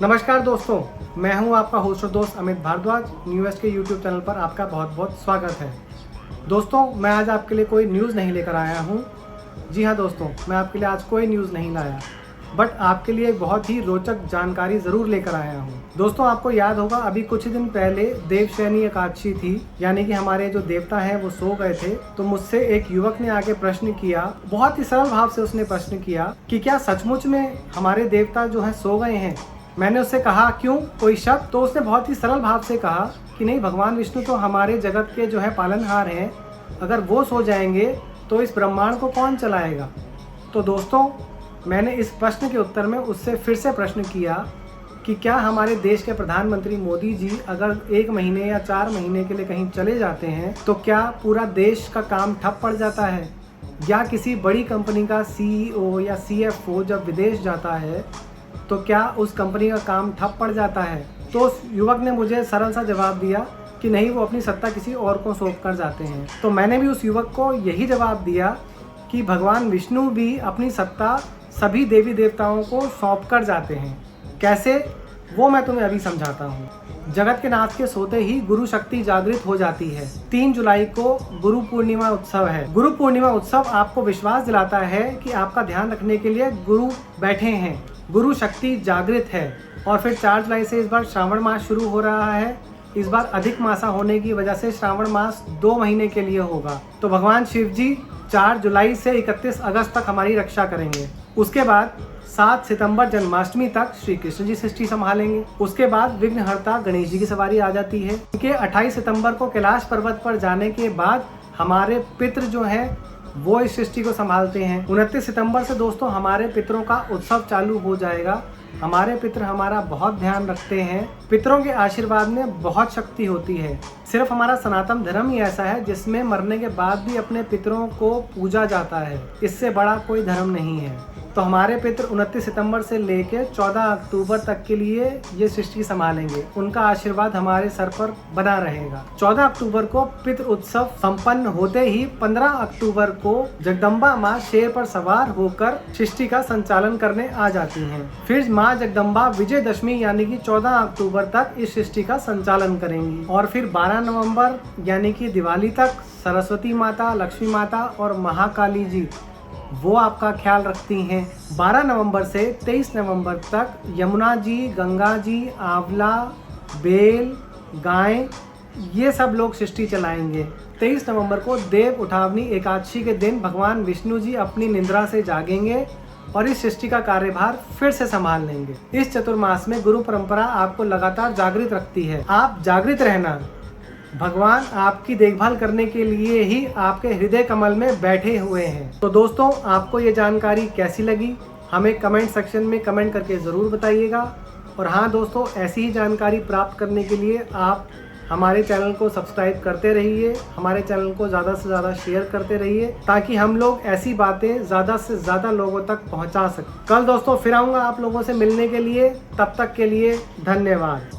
नमस्कार दोस्तों, मैं हूं आपका होस्ट और दोस्त अमित भारद्वाज। न्यूज़ के यूट्यूब चैनल पर आपका बहुत बहुत स्वागत है। दोस्तों, मैं आज आपके लिए कोई न्यूज़ नहीं लेकर आया हूं। जी हाँ दोस्तों, मैं आपके लिए आज कोई न्यूज़ नहीं लाया, बट आपके लिए बहुत ही रोचक जानकारी ज़रूर लेकर आया हूँ। दोस्तों, आपको याद होगा अभी कुछ दिन पहले देवशयनी एकादशी थी, यानी कि हमारे जो देवता हैं वो सो गए थे। तो मुझसे एक युवक ने आके प्रश्न किया, बहुत ही सरल भाव से उसने प्रश्न किया कि क्या सचमुच में हमारे देवता जो हैं सो गए हैं। मैंने उससे कहा क्यों, कोई शक? तो उसने बहुत ही सरल भाव से कहा कि नहीं, भगवान विष्णु तो हमारे जगत के जो है पालनहार हैं, अगर वो सो जाएंगे तो इस ब्रह्मांड को कौन चलाएगा। तो दोस्तों, मैंने इस प्रश्न के उत्तर में उससे फिर से प्रश्न किया कि क्या हमारे देश के प्रधानमंत्री मोदी जी अगर 1 महीने या 4 महीने के लिए कहीं चले जाते हैं तो क्या पूरा देश का काम ठप पड़ जाता है, या किसी बड़ी कंपनी का CEO या CFO जब विदेश जाता है तो क्या उस कंपनी का काम ठप पड़ जाता है। तो उस युवक ने मुझे सरल सा जवाब दिया कि नहीं, वो अपनी सत्ता किसी और को सौंप कर जाते हैं। तो मैंने भी उस युवक को यही जवाब दिया कि भगवान विष्णु भी अपनी सत्ता सभी देवी देवताओं को सौंप कर जाते हैं। कैसे, वो मैं तुम्हें अभी समझाता हूँ। जगत के नाथ के सोते ही गुरु शक्ति जागृत हो जाती है। 3 जुलाई को गुरु पूर्णिमा उत्सव है। गुरु पूर्णिमा उत्सव आपको विश्वास दिलाता है कि आपका ध्यान रखने के लिए गुरु बैठे हैं, गुरु शक्ति जागृत है। और फिर 4 जुलाई से इस बार श्रावण मास शुरू हो रहा है। इस बार अधिक मासा होने की वजह से श्रावण मास 2 महीने के लिए होगा। तो भगवान शिव जी 4 जुलाई से 31 अगस्त तक हमारी रक्षा करेंगे। उसके बाद 7 सितंबर जन्माष्टमी तक श्री कृष्ण जी सृष्टि संभालेंगे। उसके बाद विघ्नहर्ता गणेश जी की सवारी आ जाती है। उनके 28 सितंबर को कैलाश पर्वत पर जाने के बाद हमारे पितृ जो हैं वो इस सृष्टि को संभालते हैं। 29 सितंबर से दोस्तों हमारे पितरों का उत्सव चालू हो जाएगा। हमारे पितृ हमारा बहुत ध्यान रखते हैं। पितरों के आशीर्वाद में बहुत शक्ति होती है। सिर्फ हमारा सनातन धर्म ही ऐसा है जिसमें मरने के बाद भी अपने पितरों को पूजा जाता है। इससे बड़ा कोई धर्म नहीं है। तो हमारे पितृ 29 सितंबर से लेकर 14 अक्टूबर तक के लिए ये सृष्टि संभालेंगे। उनका आशीर्वाद हमारे सर पर बना रहेगा। 14 अक्टूबर को पितृ उत्सव संपन्न होते ही 15 अक्टूबर को जगदम्बा माँ शेर पर सवार होकर सृष्टि का संचालन करने आ जाती हैं। फिर माँ जगदम्बा विजयदशमी यानी कि 14 अक्टूबर तक इस सृष्टि का संचालन करेंगी। और फिर 12 नवंबर यानी कि दिवाली तक सरस्वती माता, लक्ष्मी माता और महाकाली जी वो आपका ख्याल रखती हैं। 12 नवंबर से 23 नवंबर तक यमुना जी, गंगा जी, आंवला, बेल, गाय, ये सब लोग सृष्टि चलाएंगे। 23 नवंबर को देव उठावनी एकादशी के दिन भगवान विष्णु जी अपनी निद्रा से जागेंगे और इस सृष्टि का कार्यभार फिर से संभाल लेंगे। इस चतुर्मास में गुरु परंपरा आपको लगातार जागृत रखती है। आप जागृत रहना, भगवान आपकी देखभाल करने के लिए ही आपके हृदय कमल में बैठे हुए हैं। तो दोस्तों, आपको ये जानकारी कैसी लगी हमें कमेंट सेक्शन में कमेंट करके ज़रूर बताइएगा। और हाँ दोस्तों, ऐसी ही जानकारी प्राप्त करने के लिए आप हमारे चैनल को सब्सक्राइब करते रहिए, हमारे चैनल को ज़्यादा से ज़्यादा शेयर करते रहिए, ताकि हम लोग ऐसी बातें ज़्यादा से ज़्यादा लोगों तक पहुँचा सकें। कल दोस्तों फिर आऊँगा आप लोगों से मिलने के लिए। तब तक के लिए धन्यवाद।